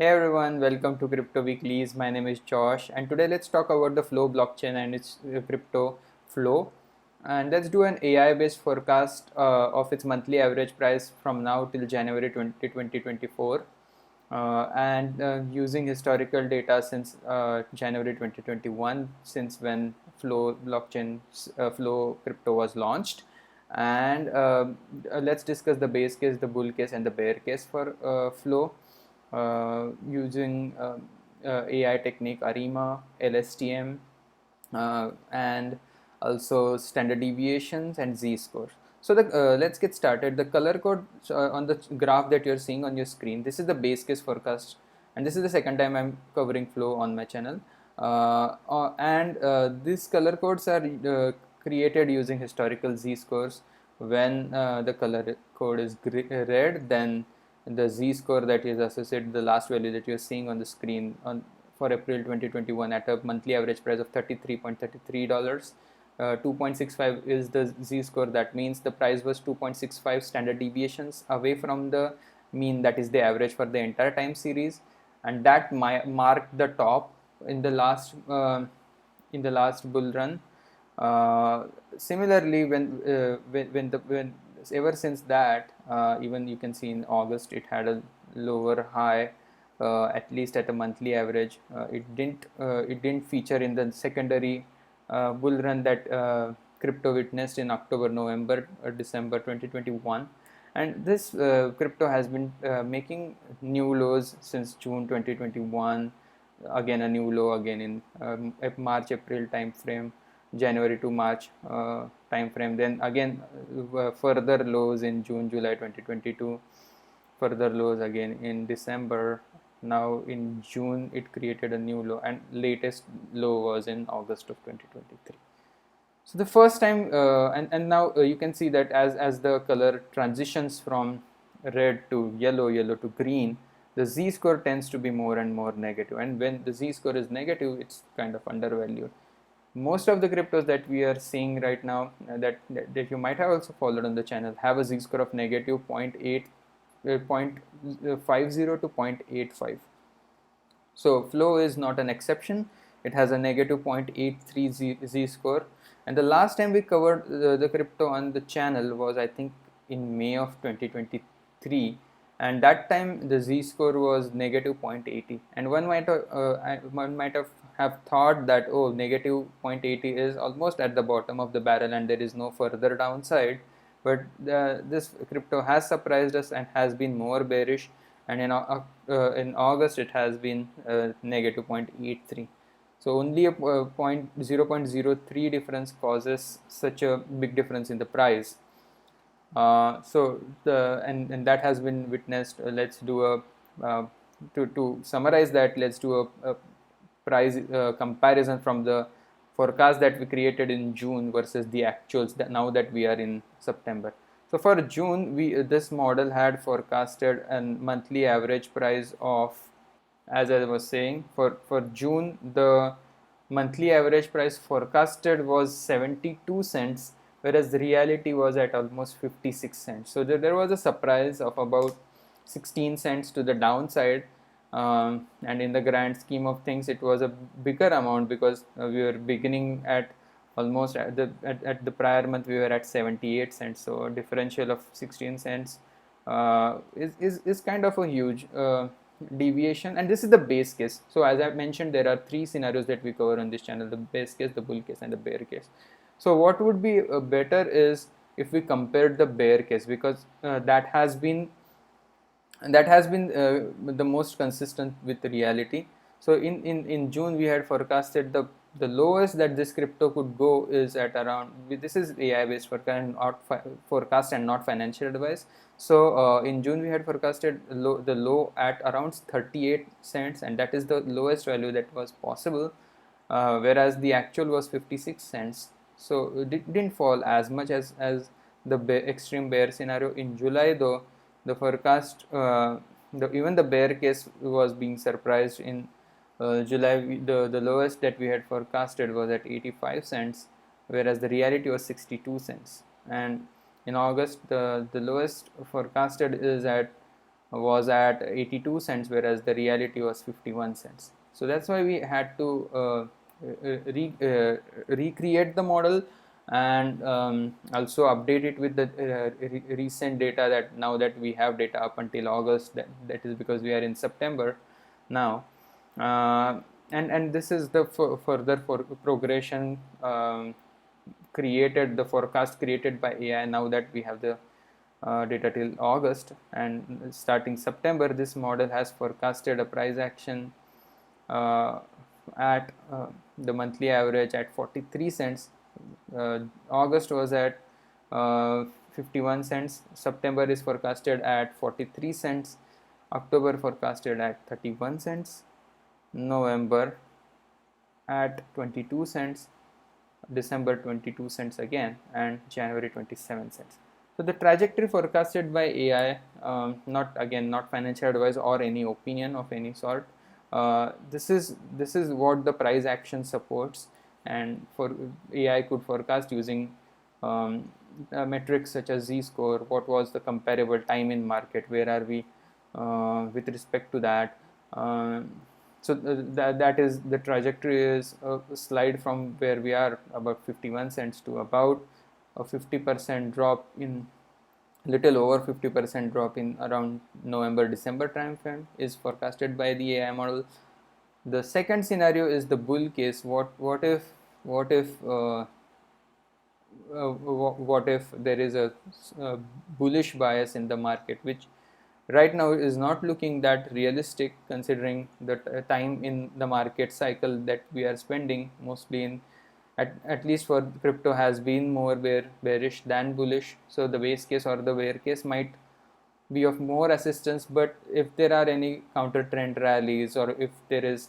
Hey everyone, welcome to CryptoWeeklies. My name is Josh, and today let's talk about the Flow blockchain and its crypto flow. And let's do an AI-based forecast of its monthly average price from now till January 2024, and using historical data since January 2021, since when Flow blockchain, Flow crypto was launched. And let's discuss the base case, the bull case, and the bear case for Flow using AI technique ARIMA, LSTM, and also standard deviations and z-scores. So let's get started. The color code on the graph that you're seeing on your screen, this is the base case forecast, and this is the second time I'm covering Flow on my channel. And these color codes are created using historical z-scores. When the color code is red, then the z-score that is associated, the last value that you're seeing on the screen for April 2021 at a monthly average price of $33.33. 2.65 is the z-score. That means the price was 2.65 standard deviations away from the mean, that is the average for the entire time series, and that marked the top in the last bull run. Similarly, when ever since that, even you can see in August it had a lower high, at least at a monthly average. It didn't feature in the secondary bull run that crypto witnessed in October, November, or December 2021. And this crypto has been making new lows since June 2021. Again a new low again in March April time frame, January to March time frame, then again further lows in June July 2022, further lows again in December. Now in June it created a new low, and latest low was in August of 2023. So the first time, and now you can see that as the color transitions from red to yellow, yellow to green, the z-score tends to be more and more negative, and when the z-score is negative, it's kind of undervalued. Most of the cryptos that we are seeing right now, that you might have also followed on the channel, have a z-score of negative 0.8, 0.50 to 0.85. So Flow is not an exception. It has a negative 0.83 z-score. And the last time we covered the crypto on the channel was, I think, in May of 2023, and that time the z-score was negative 0.80. And one might have thought that, oh, negative 0.80 is almost at the bottom of the barrel and there is no further downside. But this crypto has surprised us and has been more bearish, and in August it has been negative 0.83. So only a 0.03 difference causes such a big difference in the price. And that has been witnessed. Let's do a to summarize that. Let's do a price comparison from the forecast that we created in June versus the actuals now that we are in September. So for June, this model had forecasted a monthly average price of, as I was saying, for June, the monthly average price forecasted was 72 cents, whereas the reality was at almost 56 cents. So there was a surprise of about 16 cents to the downside. And in the grand scheme of things, it was a bigger amount because we were beginning at almost at the prior month we were at 78 cents. So a differential of 16 cents is kind of a huge deviation, and this is the base case. So as I mentioned, there are three scenarios that we cover on this channel: the base case, the bull case, and the bear case. So what would be better is if we compared the bear case, because that has been the most consistent with reality. So in June we had forecasted the lowest that this crypto could go is at around, this is AI based forecast and not financial advice. So in June we had forecasted the low at around 38 cents, and that is the lowest value that was possible, whereas the actual was 56 cents. So it didn't fall as much as the extreme bear scenario. In July though, the forecast, even the bear case was being surprised. In July, the lowest that we had forecasted was at 85 cents, whereas the reality was 62 cents. And in August, the lowest forecasted is at was at 82 cents, whereas the reality was 51 cents. So that's why we had to recreate the model and also update it with the recent data, that now that we have data up until August, that is because we are in September now. And this is the further progression created, the forecast created by AI, now that we have the data till August. And starting September, this model has forecasted a price action at the monthly average at 43 cents. August was at 51 cents. September is forecasted at 43 cents. October forecasted at 31 cents. November at 22 cents. December 22 cents again, and January 27 cents. So the trajectory forecasted by AI, not financial advice or any opinion of any sort. This is what the price action supports, and for AI could forecast using metrics such as Z-score. What was the comparable time in market? Where are we with respect to that? So that is the trajectory is a slide from where we are about 51 cents to about a 50% drop, in little over 50% drop in around November-December time frame is forecasted by the AI model. The second scenario is the bull case. What if there is a bullish bias in the market, which right now is not looking that realistic, considering the time in the market cycle that we are spending, mostly in at least for crypto, has been more bearish than bullish. So the base case or the bear case might be of more assistance. But if there are any counter trend rallies, or if there is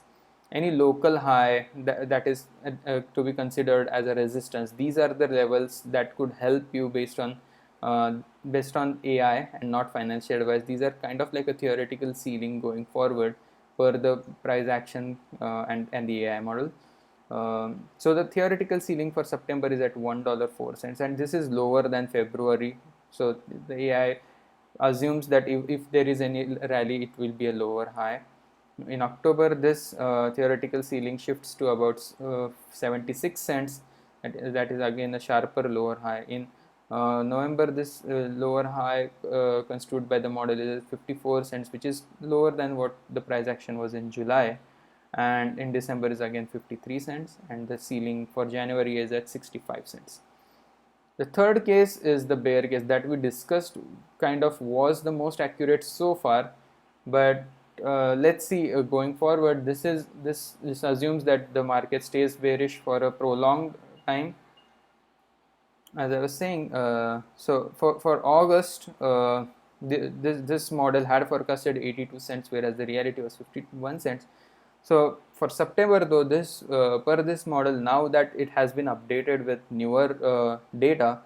any local high that is to be considered as a resistance, these are the levels that could help you based on AI and not financial advice. These are kind of like a theoretical ceiling going forward for the price action and the AI model. So the theoretical ceiling for September is at $1.04, and this is lower than February. So the AI assumes that if there is any rally, it will be a lower high. In October, this theoretical ceiling shifts to about 76 cents, and that is again a sharper lower high. In November, this lower high construed by the model is 54 cents, which is lower than what the price action was in July. And in December is again 53 cents, and the ceiling for January is at 65 cents. The third case is the bear case that we discussed, kind of was the most accurate so far, but let's see going forward. This assumes that the market stays bearish for a prolonged time. As I was saying, so for August, this model had forecasted 82 cents, whereas the reality was 51 cents. So for September, though, this per this model, now that it has been updated with newer data,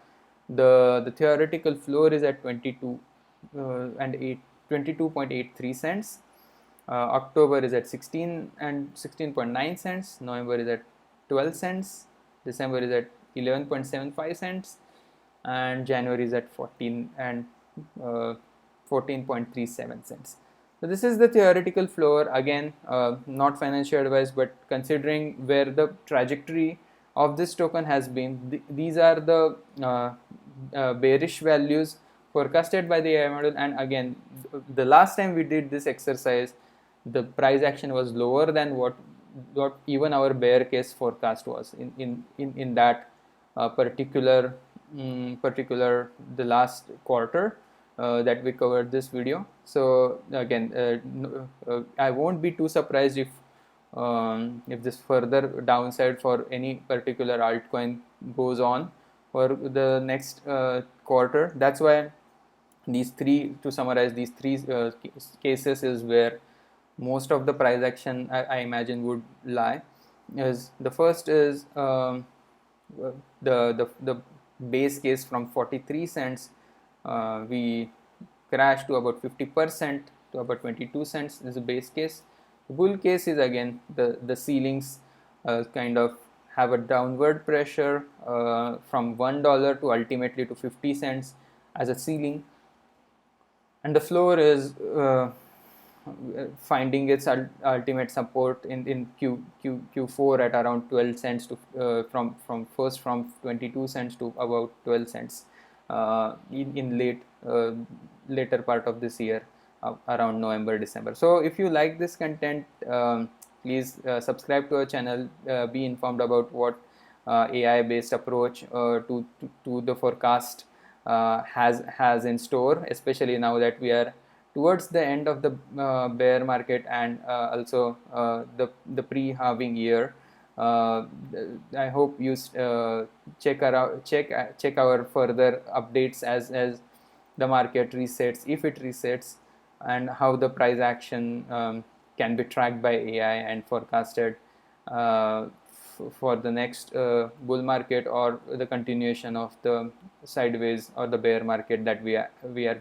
the theoretical floor is at 22.83 cents. October is at 16.9 cents. November is at 12 cents. December is at 11.75 cents, and January is at 14.37 cents. So this is the theoretical floor. Again, not financial advice, but considering where the trajectory of this token has been, these are the bearish values forecasted by the AI model. And again, the last time we did this exercise, the price action was lower than what even our bear case forecast was in that particular the last quarter that we covered this video. So again, I won't be too surprised if this further downside for any particular altcoin goes on for the next quarter. That's why to summarize, these three cases is where most of the price action I imagine would lie. Is the first is the base case from 43 cents, we crashed to about 50% to about 22 cents is the base case. The bull case is again the ceilings kind of have a downward pressure from $1 to ultimately to 50 cents as a ceiling. and the floor is finding its ultimate support in Q4 at around 12 cents to from 22 cents to about 12 cents in later part of this year, around November December. So if you like this content, please subscribe to our channel, be informed about what AI based approach to the forecast has in store, especially now that we are towards the end of the bear market, and also the pre-halving year. I hope you check our further updates as the market resets, if it resets, and how the price action can be tracked by AI and forecasted for the next bull market, or the continuation of the sideways or the bear market that we are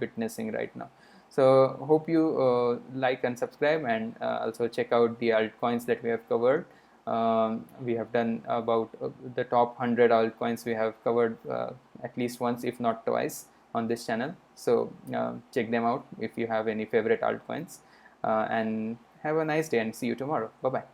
witnessing right now. So hope you like and subscribe, and also check out the altcoins that we have covered. We have done about the top 100 altcoins we have covered at least once, if not twice, on this channel. So check them out if you have any favorite altcoins, and have a nice day, and see you tomorrow. Bye bye.